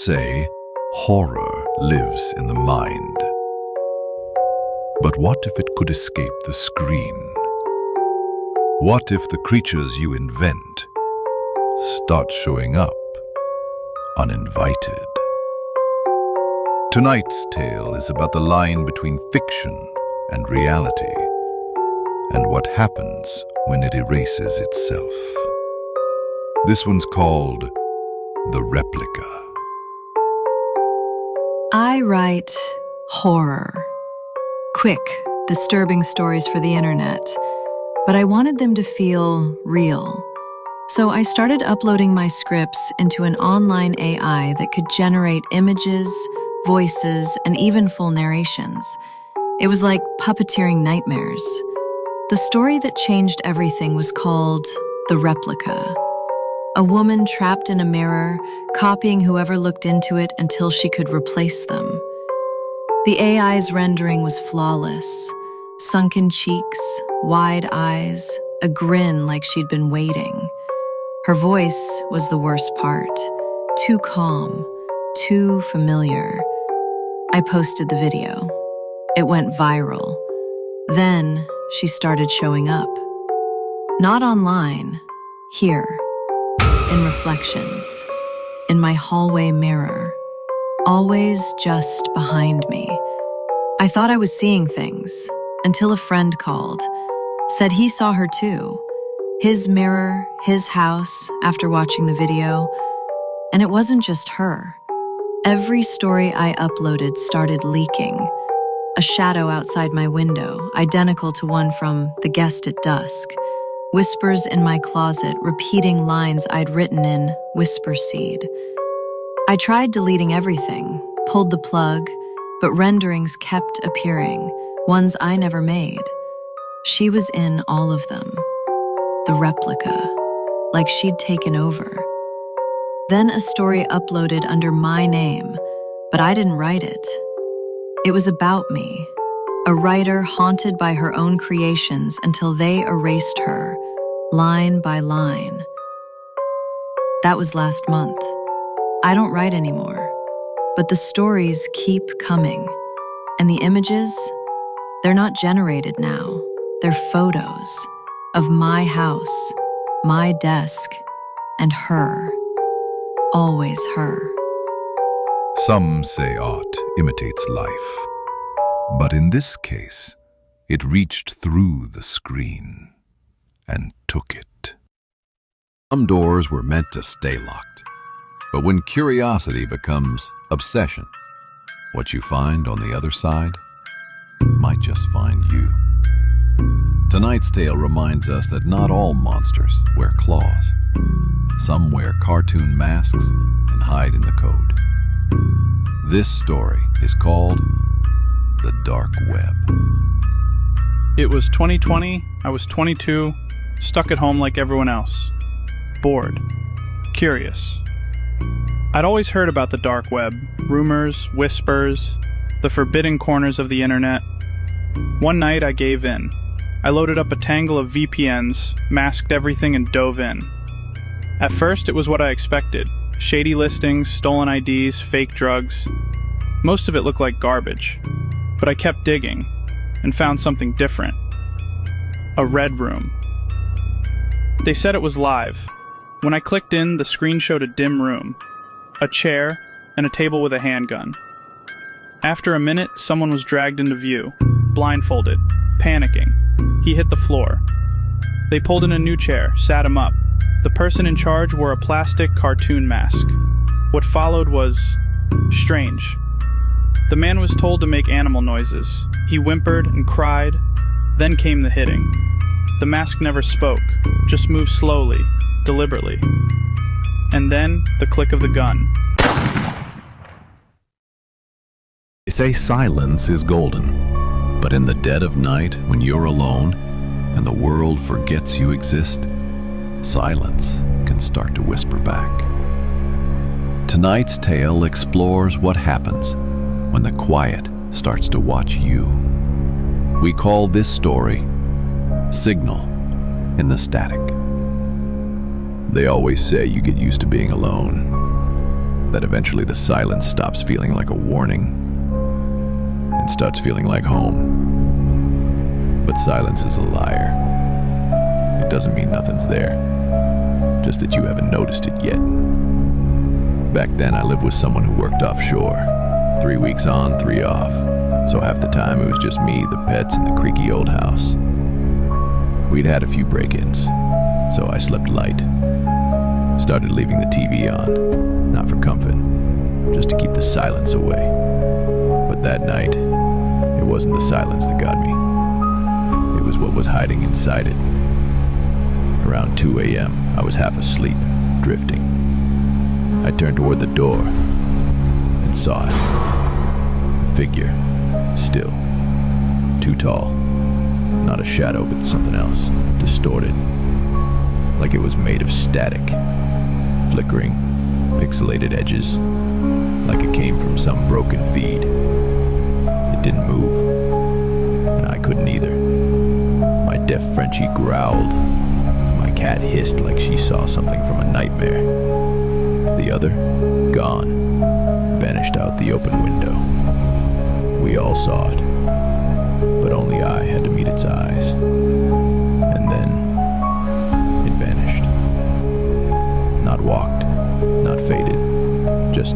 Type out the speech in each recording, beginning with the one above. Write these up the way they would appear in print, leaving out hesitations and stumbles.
Say, horror lives in the mind. But what if it could escape the screen? What if the creatures you invent start showing up uninvited? Tonight's tale is about the line between fiction and reality, and what happens when it erases itself. This one's called The Replica. I write horror. Quick, disturbing stories for the internet. But I wanted them to feel real. So I started uploading my scripts into an online AI that could generate images, voices, and even full narrations. It was like puppeteering nightmares. The story that changed everything was called The Replica. A woman trapped in a mirror, copying whoever looked into it until she could replace them. The AI's rendering was flawless. Sunken cheeks, wide eyes, a grin like she'd been waiting. Her voice was the worst part. Too calm, too familiar. I posted the video. It went viral. Then she started showing up. Not online, here. In reflections, in my hallway mirror, always just behind me. I thought I was seeing things until a friend called, said he saw her too. His mirror, his house, after watching the video. And it wasn't just her. Every story I uploaded started leaking. A shadow outside my window, identical to one from The Guest at Dusk. Whispers in my closet, repeating lines I'd written in Whisper Seed. I tried deleting everything, pulled the plug, but renderings kept appearing, ones I never made. She was in all of them. The replica, like she'd taken over. Then a story uploaded under my name, but I didn't write it. It was about me. A writer haunted by her own creations until they erased her, line by line. That was last month. I don't write anymore, but the stories keep coming. And the images, they're not generated now. They're photos of my house, my desk, and her. Always her. Some say art imitates life. But in this case, it reached through the screen and took it. Some doors were meant to stay locked. But when curiosity becomes obsession, what you find on the other side might just find you. Tonight's tale reminds us that not all monsters wear claws. Some wear cartoon masks and hide in the code. This story is called The Dark Web. It was 2020, I was 22, stuck at home like everyone else. Bored. Curious. I'd always heard about the dark web, rumors, whispers, the forbidden corners of the internet. One night I gave in. I loaded up a tangle of VPNs, masked everything and dove in. At first it was what I expected. Shady listings, stolen IDs, fake drugs. Most of it looked like garbage. But I kept digging, and found something different. A red room. They said it was live. When I clicked in, the screen showed a dim room, a chair, and a table with a handgun. After a minute, someone was dragged into view, blindfolded, panicking. He hit the floor. They pulled in a new chair, sat him up. The person in charge wore a plastic cartoon mask. What followed was strange. The man was told to make animal noises. He whimpered and cried. Then came the hitting. The mask never spoke, just moved slowly, deliberately. And then the click of the gun. They say silence is golden, but in the dead of night, when you're alone and the world forgets you exist, silence can start to whisper back. Tonight's tale explores what happens when the quiet starts to watch you. We call this story Signal in the Static. They always say you get used to being alone. that eventually the silence stops feeling like a warning and starts feeling like home. But silence is a liar. It doesn't mean nothing's there, just that you haven't noticed it yet. Back then, I lived with someone who worked offshore. 3 weeks on, 3 off. So half the time it was just me, the pets, and the creaky old house. We'd had a few break-ins, so I slept light. Started leaving the TV on, not for comfort, just to keep the silence away. But that night, it wasn't the silence that got me. It was what was hiding inside it. Around 2 a.m., I was half asleep, drifting. I turned toward the door and saw it. A figure, still, too tall. Not a shadow, but something else, distorted. Like it was made of static, flickering, pixelated edges, like it came from some broken feed. It didn't move, and I couldn't either. My deaf Frenchie growled. My cat hissed like she saw something from a nightmare. The other, gone, vanished out the open window. We all saw it, but only I had to meet its eyes. And then, it vanished. Not walked, not faded, just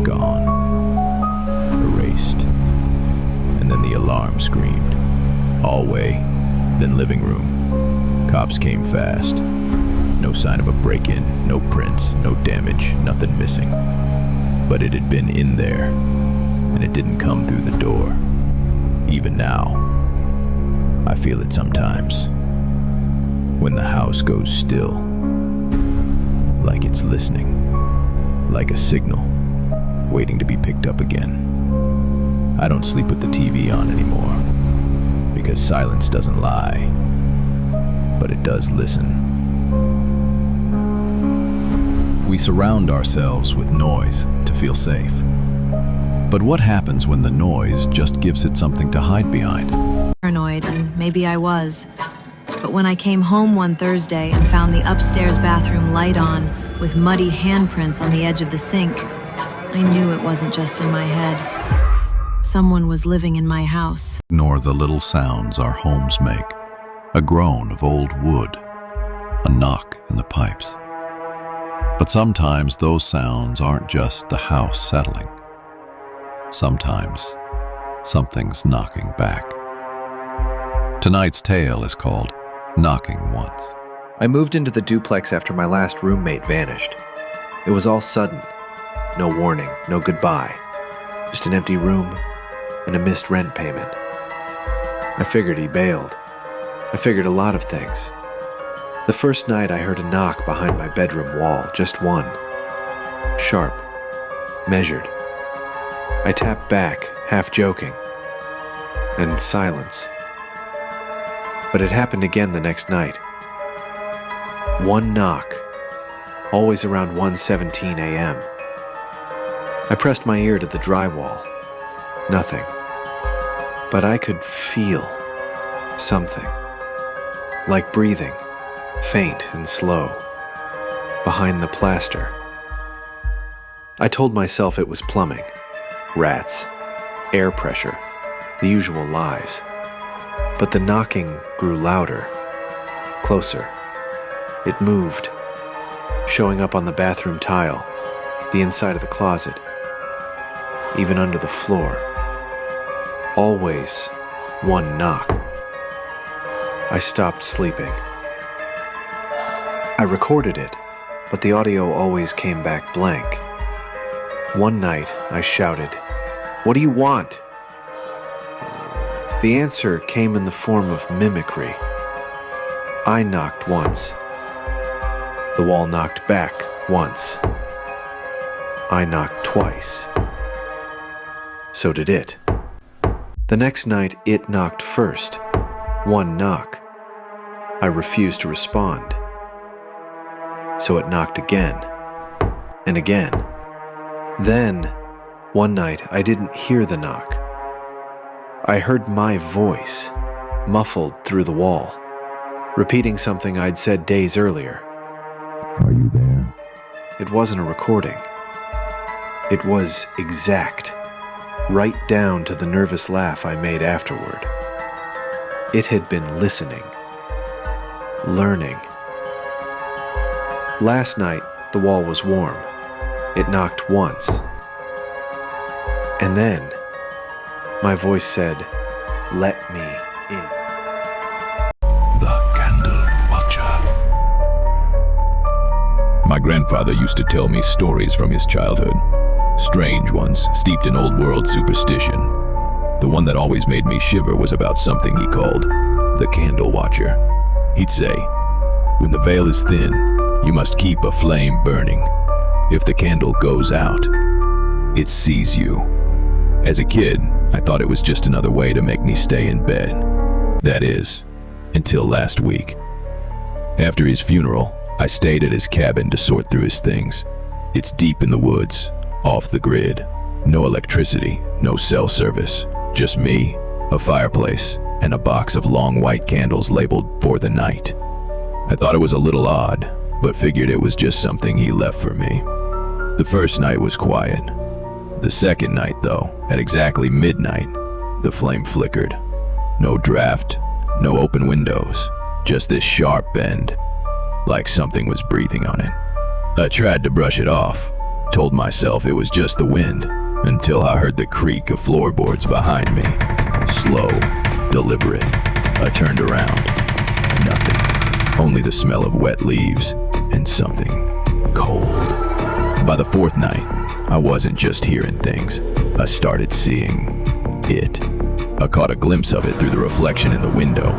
gone, erased. And then the alarm screamed. Hallway, then living room. Cops came fast. No sign of a break-in, no prints, no damage, nothing missing. But it had been in there, and it didn't come through the door. Even now, I feel it sometimes. When the house goes still, like it's listening, like a signal, waiting to be picked up again. I don't sleep with the TV on anymore, because silence doesn't lie, but it does listen. We surround ourselves with noise to feel safe. But what happens when the noise just gives it something to hide behind? Paranoid, and maybe I was. But when I came home one Thursday and found the upstairs bathroom light on, with muddy handprints on the edge of the sink, I knew it wasn't just in my head. Someone was living in my house. Ignore the little sounds our homes make. A groan of old wood, a knock in the pipes. But sometimes those sounds aren't just the house settling. Sometimes something's knocking back. Tonight's tale is called Knocking Once. I moved into the duplex after my last roommate vanished. It was all sudden. No warning, no goodbye. Just an empty room and a missed rent payment. I figured he bailed. I figured a lot of things. The first night I heard a knock behind my bedroom wall, just one. Sharp, measured. I tapped back, half joking, and silence. But it happened again the next night. One knock, always around 1:17 a.m. I pressed my ear to the drywall. Nothing. But I could feel something. Like breathing, faint and slow, behind the plaster. I told myself it was plumbing. Rats, air pressure, the usual lies. But the knocking grew louder, closer. It moved, showing up on the bathroom tile, the inside of the closet, even under the floor. Always one knock. I stopped sleeping. I recorded it, but the audio always came back blank. One night, I shouted, "What do you want?" The answer came in the form of mimicry. I knocked once. The wall knocked back once. I knocked twice. So did it. The next night, it knocked first. One knock. I refused to respond. So it knocked again. And again. Then, one night, I didn't hear the knock. I heard my voice, muffled through the wall, repeating something I'd said days earlier. Are you there? It wasn't a recording. It was exact, right down to the nervous laugh I made afterward. It had been listening, learning. Last night, the wall was warm. It knocked once. And then, my voice said, "Let me in." The Candle Watcher. My grandfather used to tell me stories from his childhood. Strange ones, steeped in old world superstition. The one that always made me shiver was about something he called the Candle Watcher. He'd say, "When the veil is thin, you must keep a flame burning. If the candle goes out, it sees you." As a kid, I thought it was just another way to make me stay in bed. That is, until last week. After his funeral, I stayed at his cabin to sort through his things. It's deep in the woods, off the grid. No electricity, no cell service. Just me, a fireplace, and a box of long white candles labeled "for the night." I thought it was a little odd, but figured it was just something he left for me. The first night was quiet. The second night, though, at exactly midnight, the flame flickered. No draft, no open windows, just this sharp bend, like something was breathing on it. I tried to brush it off, told myself it was just the wind, until I heard the creak of floorboards behind me. Slow, deliberate. I turned around. Nothing. Only the smell of wet leaves and something cold. By the fourth night, I wasn't just hearing things. I started seeing it. I caught a glimpse of it through the reflection in the window.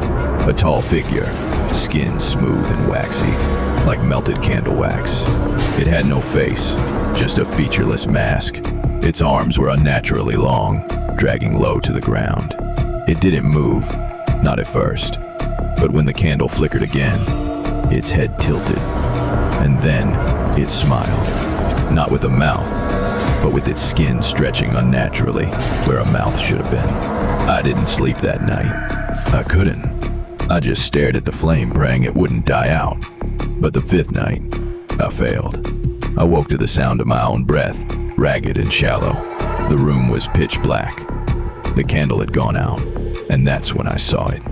A tall figure, skin smooth and waxy, like melted candle wax. It had no face, just a featureless mask. Its arms were unnaturally long, dragging low to the ground. It didn't move, not at first. But when the candle flickered again, its head tilted. And then it smiled. Not with a mouth, but with its skin stretching unnaturally where a mouth should have been. I didn't sleep that night. I couldn't. I just stared at the flame, praying it wouldn't die out. But the fifth night, I failed. I woke to the sound of my own breath, ragged and shallow. The room was pitch black. The candle had gone out, and that's when I saw it.